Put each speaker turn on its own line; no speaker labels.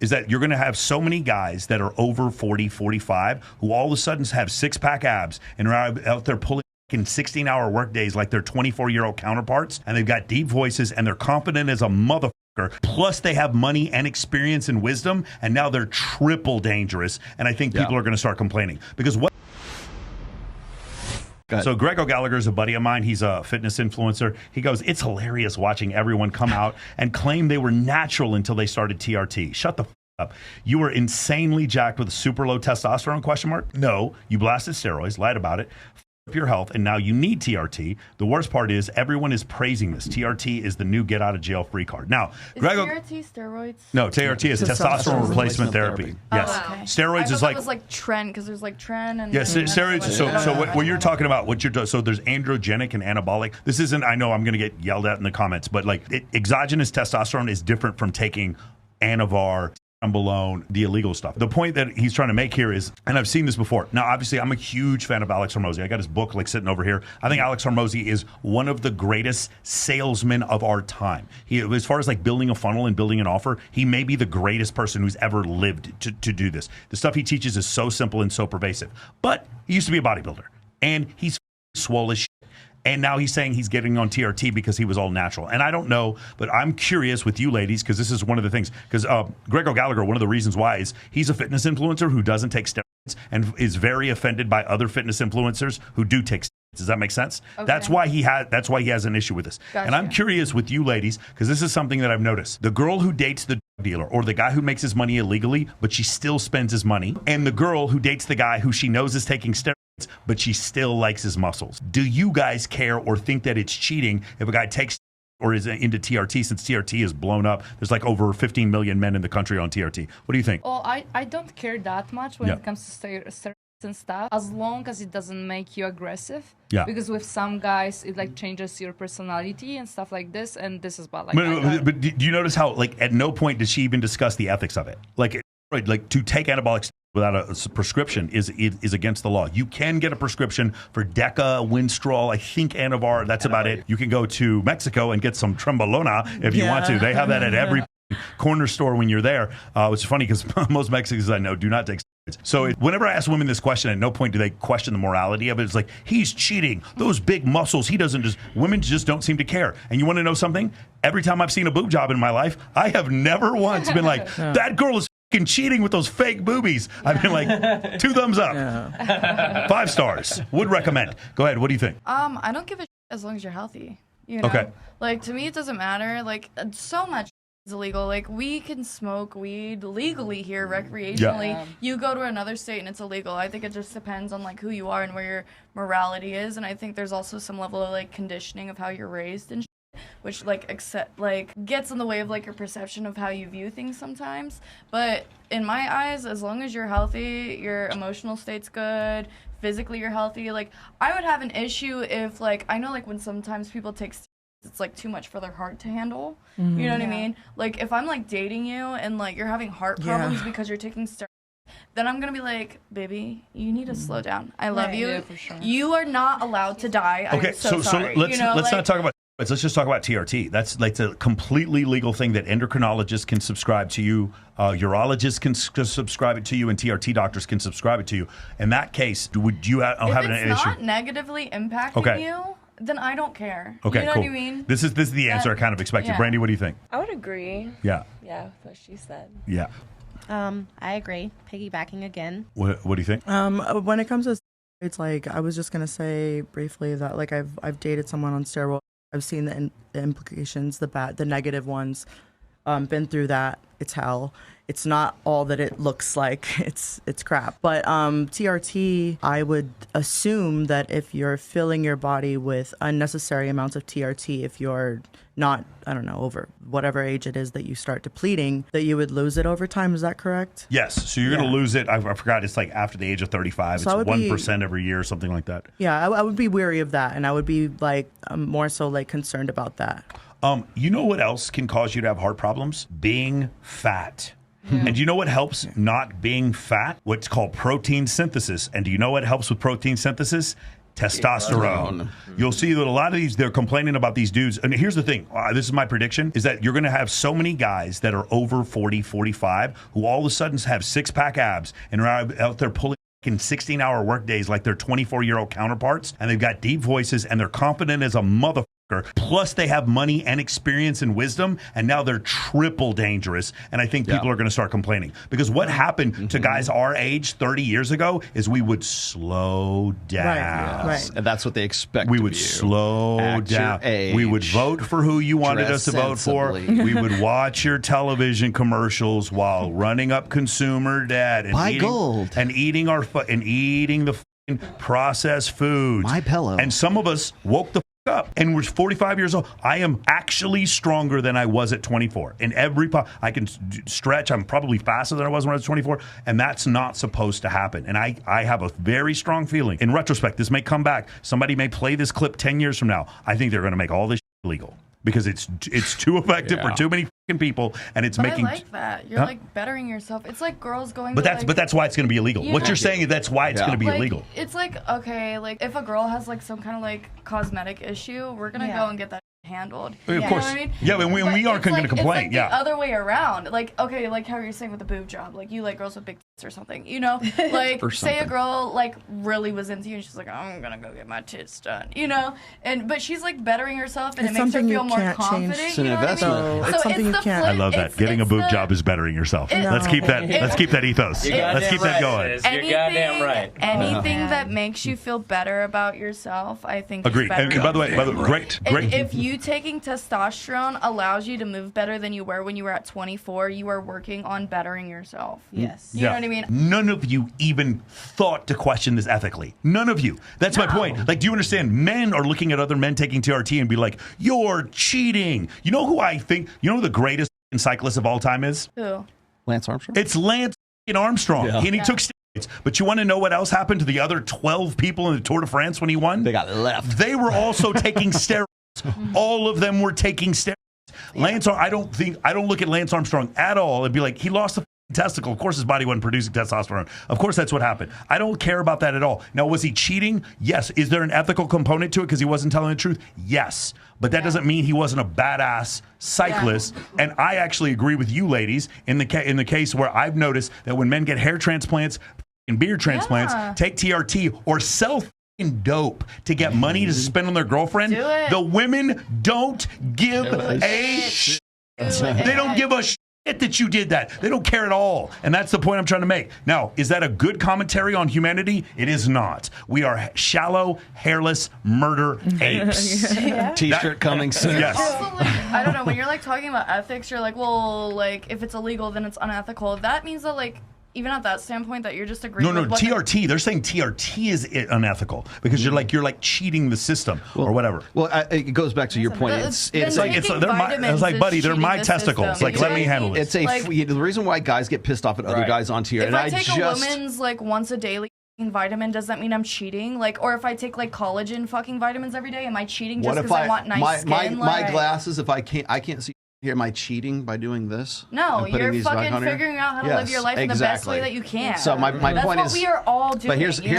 is that you're going to have so many guys that are over 40, 45 who all of a sudden have six-pack abs and are out there pulling in 16-hour work days like their 24-year-old counterparts, and they've got deep voices and they're confident as a motherfucker. Plus, they have money and experience and wisdom, and now they're triple dangerous. And I think people are going to start complaining because what. So Greg O'Gallagher is a buddy of mine. He's a fitness influencer. He goes, it's hilarious watching everyone come out and claim they were natural until they started TRT. Shut the up. You were insanely jacked with super low testosterone, question mark? No, you blasted steroids, lied about it, up your health, and now you need TRT. The worst part is everyone is praising this. TRT is the new get out of jail free card. Now,
is TRT steroids?
No, TRT is testosterone replacement therapy. Yes.
Oh, okay.
Steroids is like.
It was like Tren, because there's like Tren and.
Yes, steroids. So what you're talking about, so there's androgenic and anabolic. This isn't, I know I'm going to get yelled at in the comments, but like exogenous testosterone is different from taking Anavar, Below the illegal stuff. The point that he's trying to make here is, and I've seen this before. Now, obviously, I'm a huge fan of Alex Hormozi. I got his book like sitting over here. I think Alex Hormozi is one of the greatest salesmen of our time. He, as far as like building a funnel and building an offer, he may be the greatest person who's ever lived to do this. The stuff he teaches is so simple and so pervasive. But he used to be a bodybuilder, and he's swole as shit. And now he's saying he's getting on TRT because he was all natural. And I don't know, but I'm curious with you ladies, because this is one of the things. Because Greg O'Gallagher, one of the reasons why is he's a fitness influencer who doesn't take steroids and is very offended by other fitness influencers who do take steroids. Does that make sense? Okay. That's why he has an issue with this. Gotcha. And I'm curious with you ladies, because this is something that I've noticed. The girl who dates the dealer or the guy who makes his money illegally, but she still spends his money, and the girl who dates the guy who she knows is taking steroids, but she still likes his muscles. Do you guys care or think that it's cheating if a guy takes or is into TRT, since TRT is blown up? There's like over 15 million men in the country on TRT. What do you think?
Well, I don't care that much when it comes to steroids and stuff, as long as it doesn't make you aggressive. Yeah. Because with some guys, it like changes your personality and stuff like this, and this is what like.
But do you notice how like at no point did she even discuss the ethics of it? Like to take anabolic steroids without a prescription is against the law. You can get a prescription for Deca, Winstrol, I think Anavar. That's about it. You can go to Mexico and get some Trembolona if you want to. They have that at every corner store when you're there. It's funny because most Mexicans I know do not take steroids. So whenever I ask women this question, at no point do they question the morality of it. It's like, he's cheating. Those big muscles, he doesn't just, women just don't seem to care. And you want to know something? Every time I've seen a boob job in my life, I have never once been like, that girl is cheating with those fake boobies. I've been like, 2 thumbs up, 5 stars. Would recommend. Go ahead. What do you think?
I don't give a shit as long as you're healthy. You know? Okay. Like to me, it doesn't matter. Like so much is illegal. Like we can smoke weed legally here, recreationally. Yeah. You go to another state and it's illegal. I think it just depends on like who you are and where your morality is. And I think there's also some level of like conditioning of how you're raised and which gets in the way of like your perception of how you view things sometimes. But in my eyes, as long as you're healthy, your emotional state's good, physically you're healthy, like I would have an issue if like I know like when sometimes people take steroids, it's like too much for their heart to handle. Mm-hmm. You know what I mean? Like if I'm like dating you and like you're having heart problems because you're taking steroids, then I'm going to be like, baby, you need to slow down. I love you. Yeah, for sure. You are not allowed to die. Okay, I'm so sorry.
Let's not talk about. Let's just talk about TRT. That's like a completely legal thing that endocrinologists can subscribe to you, urologists can subscribe it to you, and TRT doctors can subscribe it to you. In that case, would you have an issue?
If it's not negatively impacting you, then I don't care.
Okay,
you know
cool.
what I mean?
This is the answer I kind of expected. Brandy, what do you think?
I would agree.
Yeah.
Yeah, with what she said.
Yeah.
I agree. Piggybacking again.
What do you think?
When it comes to it's like I was just gonna say briefly that like I've dated someone on steroids. I've seen the implications, the negative ones. Been through that. It's hell. It's not all that it looks like. It's crap. But TRT, I would assume that if you're filling your body with unnecessary amounts of TRT, if you're not, I don't know, over whatever age it is that you start depleting, that you would lose it over time. Is that correct?
Yes. So you're going to lose it. I forgot. It's like after the age of 35. So it's 1% every year, something like that.
Yeah, I would be wary of that, and I would be like more so like concerned about that.
You know what else can cause you to have heart problems? Being fat. And do you know what helps not being fat? What's called protein synthesis. And do you know what helps with protein synthesis? testosterone. You'll see that a lot of these, they're complaining about these dudes. And here's the thing. This is my prediction, is that you're going to have so many guys that are over 40, 45, who all of a sudden have six-pack abs and are out there pulling in 16-hour work days like their 24-year-old counterparts, and they've got deep voices, and they're confident as a motherfucker. Plus, they have money and experience and wisdom, and now they're triple dangerous. And I think people are going to start complaining. Because what happened to guys our age 30 years ago is we would slow down.
Right. And that's what they expect.
We would slow down. We would vote for who you wanted us to vote for. We would watch your television commercials while running up consumer debt and
buy
eating
gold
and eating the processed foods.
My Pillow.
And some of us woke the up and we're 45 years old. I am actually stronger than I was at 24. In every I can stretch. I'm probably faster than I was when I was 24, and that's not supposed to happen. And I have a very strong feeling. In retrospect, this may come back. Somebody may play this clip 10 years from now. I think they're going to make all this illegal because it's too effective for too many people, and it's making.
I like that. You're like bettering yourself. It's like girls going.
But that's why it's going to be illegal. What you're saying is that's why it's going to be illegal.
It's like, okay, like if a girl has like some kind of like cosmetic issue, we're gonna go and get that handled.
Of course.
You know what I mean?
Yeah, but we aren't going to complain.
It's like the other way around. Like, okay, like how you're saying with the boob job. Like you like girls with big tits or something. You know, like say a girl like really was into you and she's like, I'm gonna go get my tits done. You know, but she's like bettering herself and it makes her feel more confident.
It's an investment.
It's something you can't.
I love that. Getting a boob job is bettering yourself. Let's keep that. Let's keep that ethos. Let's keep that going.
You're goddamn right.
Anything that makes you feel better about yourself, I think.
Agreed. And by the way, great.
If you taking testosterone allows you to move better than you were when you were at 24, you are working on bettering yourself.
Yes.
You know what I mean?
None of you even thought to question this ethically. None of you. That's my point. Like, do you understand? Men are looking at other men taking TRT and be like, you're cheating. You know who I think, the greatest cyclist of all time is?
Who?
Lance Armstrong?
It's Lance Armstrong. Yeah. And he took steroids. But you want to know what else happened to the other 12 people in the Tour de France when he won?
They got left.
They were also taking steroids. All of them were taking steroids. Lance, I don't look at Lance Armstrong at all and be like, he lost a testicle. Of course his body wasn't producing testosterone. Of course that's what happened. I don't care about that at all. Now, was he cheating? Yes. Is there an ethical component to it because he wasn't telling the truth? Yes. But that doesn't mean he wasn't a badass cyclist. Yeah. And I actually agree with you ladies in the case where I've noticed that when men get hair transplants and beard transplants, take TRT or sell dope to get money to spend on their girlfriend, the women don't give a shit. They don't give a shit that you did that. They don't care at all. And that's the point I'm trying to make. Now, is that a good commentary on humanity? It is not. We are shallow, hairless murder apes.
T-shirt coming soon.
Yes.
Also, like, I don't know, when you're like talking about ethics, you're like, well, like if it's illegal, then it's unethical. That means that like even at that standpoint that you're just agreeing with what
TRT. They're saying TRT is unethical because you're like cheating the system or whatever.
Well, it goes back to your point.
It's like buddy, they're my testicles. Like, let me handle it.
The reason why guys get pissed off at other guys on TRT.
If I take a woman's like once a daily vitamin, does that mean I'm cheating? Like, or if I take like collagen fucking vitamins every day, am I cheating just because I want nice skin?
My glasses, if I can't see. Here, am I cheating by doing this?
No, you're fucking figuring out how to live your life in the best way that you can.
So my point is,
that's what we are all doing.
But here's